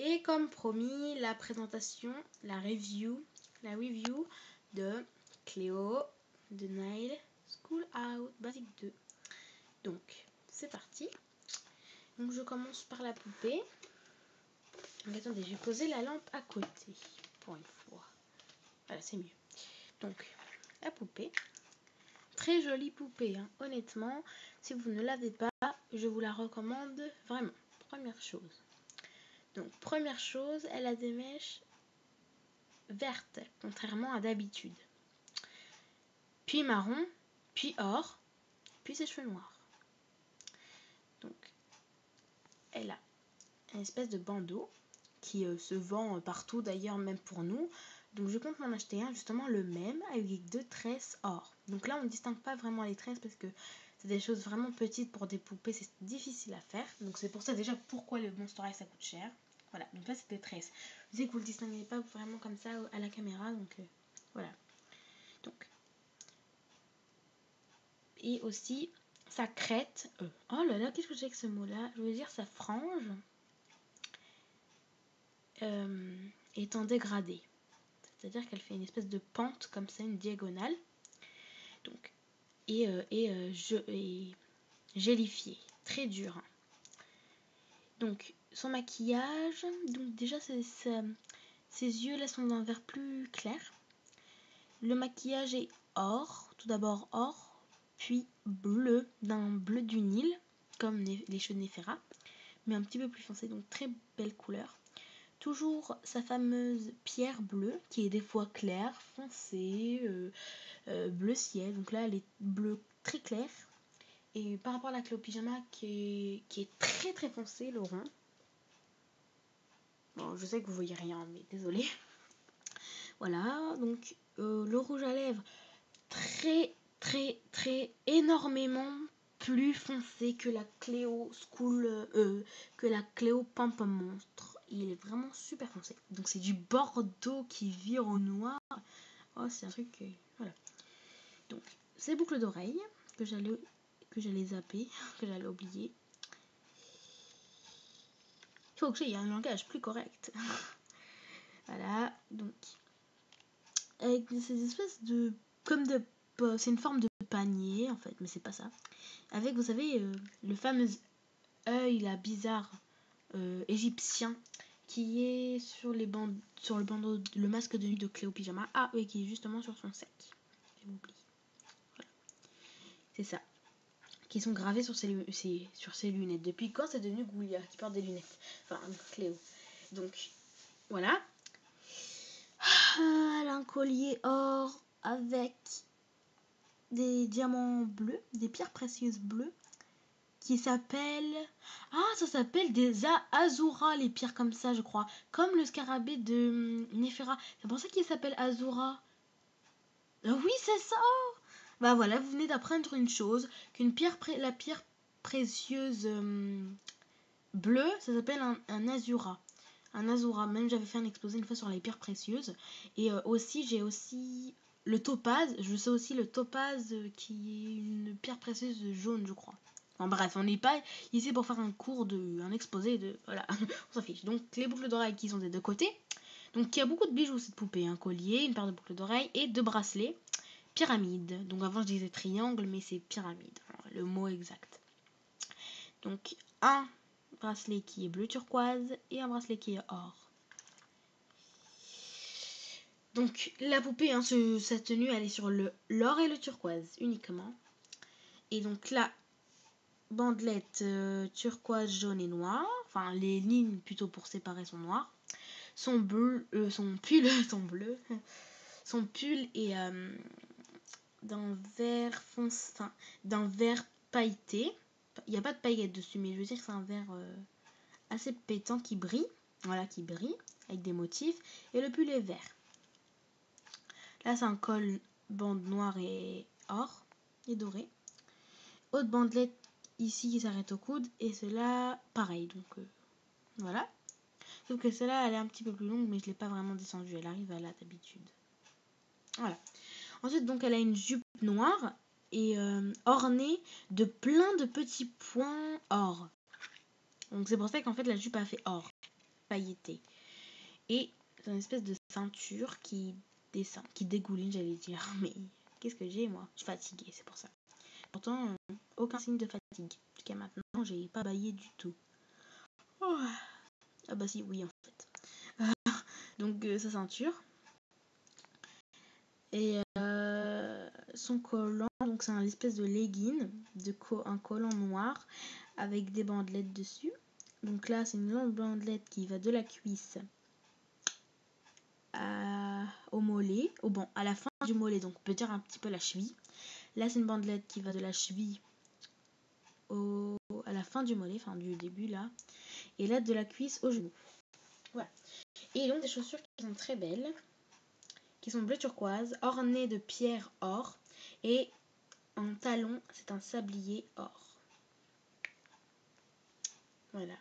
Et comme promis, la présentation, la review de Cléo de Nail School Out Basic 2. Donc, c'est parti. Donc, je commence par la poupée. Donc, attendez, je vais poser la lampe à côté pour une fois. Voilà, c'est mieux. Donc, la poupée. Très jolie poupée, hein. Honnêtement, si vous ne l'avez pas, je vous la recommande vraiment. Première chose. Donc, première chose, elle a des mèches vertes, contrairement à d'habitude. Puis marron, puis or, puis ses cheveux noirs. Donc, elle a une espèce de bandeau qui se vend partout, d'ailleurs même pour nous. Donc je compte m'en acheter un, justement le même, avec 2 tresses or. Donc là, on ne distingue pas vraiment les tresses parce que c'est des choses vraiment petites pour des poupées, c'est difficile à faire. Donc c'est pour ça déjà pourquoi le Monster High ça coûte cher. Voilà, donc là c'est des tresses. Je sais que vous ne le distinguez pas vraiment comme ça à la caméra, donc voilà. Donc, et aussi sa crête. Oh là là, qu'est-ce que j'ai avec ce mot-là? Je veux dire sa frange est en dégradé. C'est-à-dire qu'elle fait une espèce de pente comme ça, une diagonale. Donc, et gélifié, très dur. Hein. Donc, son maquillage, donc déjà ses yeux là sont d'un vert plus clair. Le maquillage est or, tout d'abord or, puis bleu, d'un bleu du Nil, comme les cheveux de Néféra, mais un petit peu plus foncé, donc très belle couleur. Toujours sa fameuse pierre bleue, qui est des fois claire, foncée, bleu ciel, donc là elle est bleue très claire. Et par rapport à la Cléo Pyjama qui est très très foncé, le rond. Bon, je sais que vous voyez rien, mais désolé. Voilà, donc le rouge à lèvres, très très très énormément plus foncé que la Cléo School, que la Cléo Pom Pom Monstre. Il est vraiment super foncé. Donc c'est du bordeaux qui vire au noir. Oh, c'est un truc, voilà. Donc, ces boucles d'oreilles que j'allais zapper, que j'allais oublier. Il faut que j'aie un langage plus correct. Voilà, donc avec ces espèces de c'est une forme de panier en fait, mais c'est pas ça. Avec, vous savez, le fameux œil là bizarre égyptien qui est sur le bandeau, le masque de nuit de Cléo Pyjama. Ah oui, qui est justement sur son sac. J'ai oublié. Voilà. C'est ça. Qui sont gravés sur ses lunettes. Depuis quand c'est devenu Goulia qui porte des lunettes? Enfin, Cléo. Donc, voilà. Elle a un collier or avec des diamants bleus, des pierres précieuses bleues, qui s'appellent... Ah, ça s'appelle des Azura, les pierres comme ça, je crois. Comme le scarabée de Néféra. C'est pour ça qu'il s'appelle Azura. Oui, c'est ça. Bah voilà, vous venez d'apprendre une chose, qu'une pierre, la pierre précieuse bleue, ça s'appelle un Azura. Un Azura, même j'avais fait un exposé une fois sur les pierres précieuses. Et j'ai aussi le topaz, je sais aussi le topaz qui est une pierre précieuse jaune, je crois. Enfin bref, on n'est pas ici pour faire un exposé de... Voilà, on s'en fiche. Donc les boucles d'oreilles qui sont des deux côtés. Donc il y a beaucoup de bijoux cette poupée, un collier, une paire de boucles d'oreilles et 2 bracelets. Pyramide. Donc avant je disais triangle, mais c'est pyramide, le mot exact. Donc un bracelet qui est bleu turquoise et un bracelet qui est or. Donc la poupée, hein, sa tenue, elle est sur l'or et le turquoise uniquement. Et donc la bandelette turquoise, jaune et noir. Enfin les lignes plutôt pour séparer sont noires. Son pull est d'un vert foncé, enfin d'un vert pailleté. Il n'y a pas de paillettes dessus, mais je veux dire que c'est un vert assez pétant qui brille. Voilà, qui brille avec des motifs. Et le pull est vert. Là, c'est un col bande noire et or et doré. Autre bandelette ici qui s'arrête au coude. Et cela, pareil. Donc, voilà. Sauf que celle-là, elle est un petit peu plus longue, mais je ne l'ai pas vraiment descendue. Elle arrive à là d'habitude. Voilà. Ensuite, donc, elle a une jupe noire et ornée de plein de petits points or. Donc, c'est pour ça qu'en fait, la jupe a fait or. pailletée. Et c'est une espèce de ceinture qui dégouline, j'allais dire. Mais qu'est-ce que j'ai, moi? Je suis fatiguée, c'est pour ça. Pourtant, aucun signe de fatigue. Jusqu'à maintenant, j'ai pas baillé du tout. Oh. Ah bah si, oui, en fait. Donc, sa ceinture. Et son collant, donc c'est un espèce de legging, un collant noir avec des bandelettes dessus. Donc là, c'est une longue bandelette qui va de la cuisse au mollet, à la fin du mollet, donc on peut dire un petit peu la cheville. Là, c'est une bandelette qui va de la cheville à la fin du mollet, enfin du début là. Et là, de la cuisse au genou. Voilà. Et ils ont des chaussures qui sont très belles, qui sont bleu turquoise, ornées de pierres or. Et en talon, c'est un sablier or. Voilà.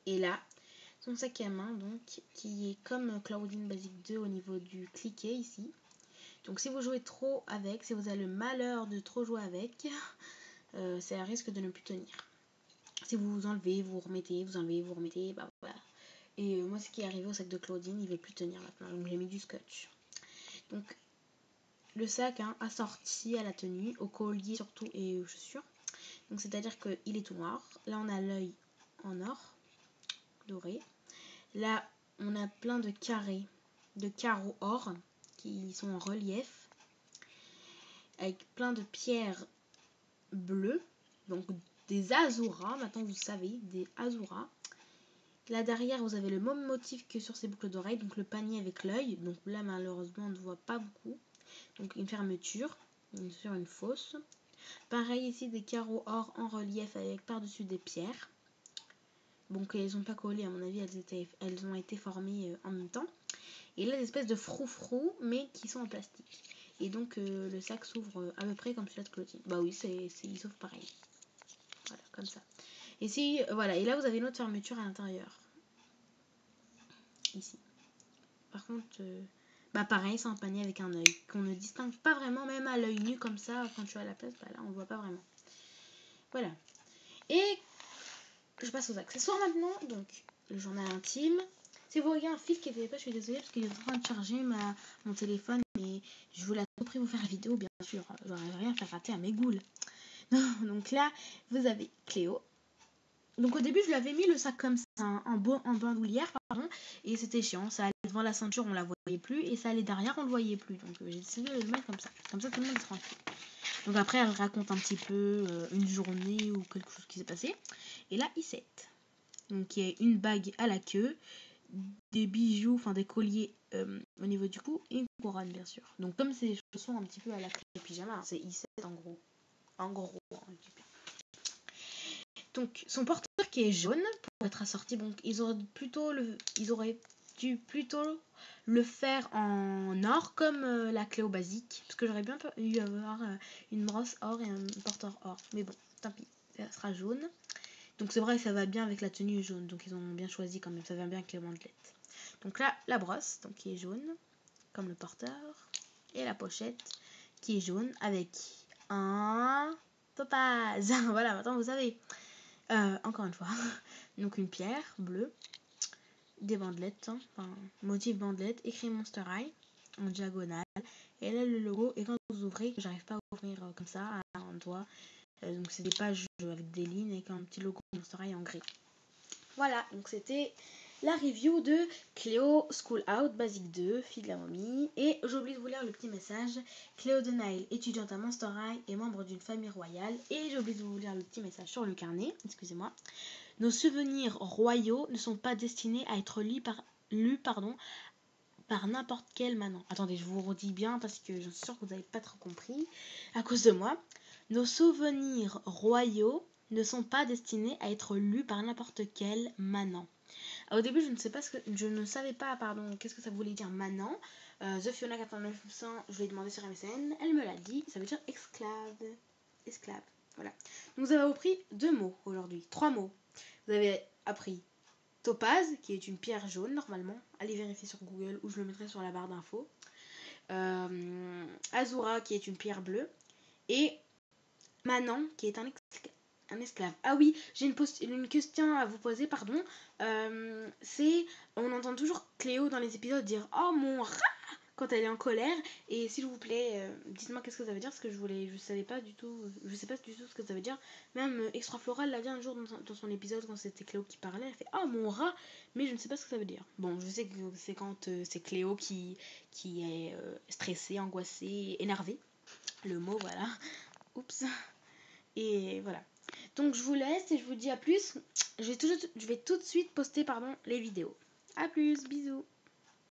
Et là, son sac à main, donc, qui est comme Claudine Basic 2 au niveau du cliquet ici. Donc si vous jouez trop avec, si vous avez le malheur de trop jouer avec, c'est un risque de ne plus tenir. Si vous enlevez, vous remettez, vous enlevez, vous remettez, bah voilà. Et moi, ce qui est arrivé au sac de Claudine, il ne veut plus tenir maintenant. Donc j'ai mis du scotch. Donc le sac assorti à la tenue, au collier surtout et aux chaussures. Donc c'est-à-dire qu'il est tout noir. Là, on a l'œil en or doré. Là, on a plein de carreaux or qui sont en relief, avec plein de pierres bleues, donc des azuras, maintenant vous savez, des azuras. Là derrière, vous avez le même motif que sur ces boucles d'oreilles, donc le panier avec l'œil. Donc là, malheureusement, on ne voit pas beaucoup. Donc une fermeture sur une fosse. Pareil ici, des carreaux or en relief avec par-dessus des pierres. Donc elles n'ont pas collé, à mon avis, elles ont été formées en même temps. Et là, des espèces de froufrous, mais qui sont en plastique. Et donc le sac s'ouvre à peu près comme celui-là de Claudine. Bah oui, il s'ouvre pareil. Voilà, comme ça. Et si, voilà, et là vous avez une autre fermeture à l'intérieur. Ici. Par contre, bah pareil, c'est un panier avec un œil qu'on ne distingue pas vraiment, même à l'œil nu comme ça, quand tu es à la place, bah là on ne voit pas vraiment. Voilà. Et je passe aux accessoires maintenant. Donc le journal intime. Si vous voyez un fil qui n'était pas, je suis désolée parce qu'il est en train de charger mon téléphone, mais je voulais à tout prix vous faire la vidéo, bien sûr. J'aurais rien fait rater à mes goules. Donc là, vous avez Cléo. Donc au début, je lui avais mis le sac comme ça, en bandoulière, pardon, et c'était chiant. Ça allait devant la ceinture, on la voyait plus, et ça allait derrière, on le voyait plus. Donc j'ai décidé de le mettre comme ça. Comme ça, tout le monde est tranquille. Donc après, elle raconte un petit peu une journée ou quelque chose qui s'est passé. Et là, I7. Donc il y a une bague à la queue, des bijoux, enfin des colliers au niveau du cou, et une couronne, bien sûr. Donc comme ces chaussons un petit peu à la pyjama, c'est I7 en gros. En gros, donc son porteur qui est jaune pour être assorti, donc ils auraient dû plutôt le faire en or comme la Cléo basique, parce que j'aurais bien eu avoir une brosse or et un porteur or, mais bon, tant pis, ça sera jaune. Donc c'est vrai, ça va bien avec la tenue jaune, donc ils ont bien choisi quand même, ça va bien avec les bandelettes. Donc là, la brosse, donc qui est jaune comme le porteur, et la pochette qui est jaune avec un topaz. Voilà, maintenant vous savez. Encore une fois, donc une pierre bleue, des bandelettes, enfin motif bandelette, écrit Monster High en diagonale, et là le logo. Et quand vous ouvrez, j'arrive pas à ouvrir comme ça à un doigt, donc c'est des pages avec des lignes avec un petit logo Monster High en gris. Voilà, donc c'était la review de Cléo School Out Basic 2, fille de la momie. Et j'ai oublié de vous lire le petit message. Cléo de Nile, étudiante à Monster High et membre d'une famille royale. Et j'ai oublié de vous lire le petit message sur le carnet, excusez-moi. Nos souvenirs royaux ne sont pas destinés à être lus par n'importe quel manant. Attendez, je vous redis bien parce que je suis sûre que vous n'avez pas trop compris à cause de moi. Nos souvenirs royaux ne sont pas destinés à être lus par n'importe quel manant. Alors, au début, je ne savais pas, qu'est-ce que ça voulait dire manant. The Fiona 8900, je lui ai demandé sur MSN, elle me l'a dit, ça veut dire esclave. Esclave, voilà. Donc, vous avez appris 2 mots aujourd'hui, 3 mots. Vous avez appris topaz, qui est une pierre jaune normalement. Allez vérifier sur Google ou je le mettrai sur la barre d'infos. Azura, qui est une pierre bleue. Et Manan, qui est Un esclave. Ah oui, j'ai une question à vous poser, pardon. On entend toujours Cléo dans les épisodes dire « Oh mon rat !» quand elle est en colère. Et s'il vous plaît, dites-moi qu'est-ce que ça veut dire, parce que je savais pas du tout, je sais pas du tout ce que ça veut dire. Même Extra Floral l'a dit un jour dans son épisode quand c'était Cléo qui parlait, elle fait « Oh mon rat !» mais je ne sais pas ce que ça veut dire. Bon, je sais que c'est quand c'est Cléo qui est stressée, angoissée, énervée. Le mot, voilà. Oups. Et voilà. Donc je vous laisse et je vous dis à plus. Je vais tout de suite poster les vidéos. À plus, bisous.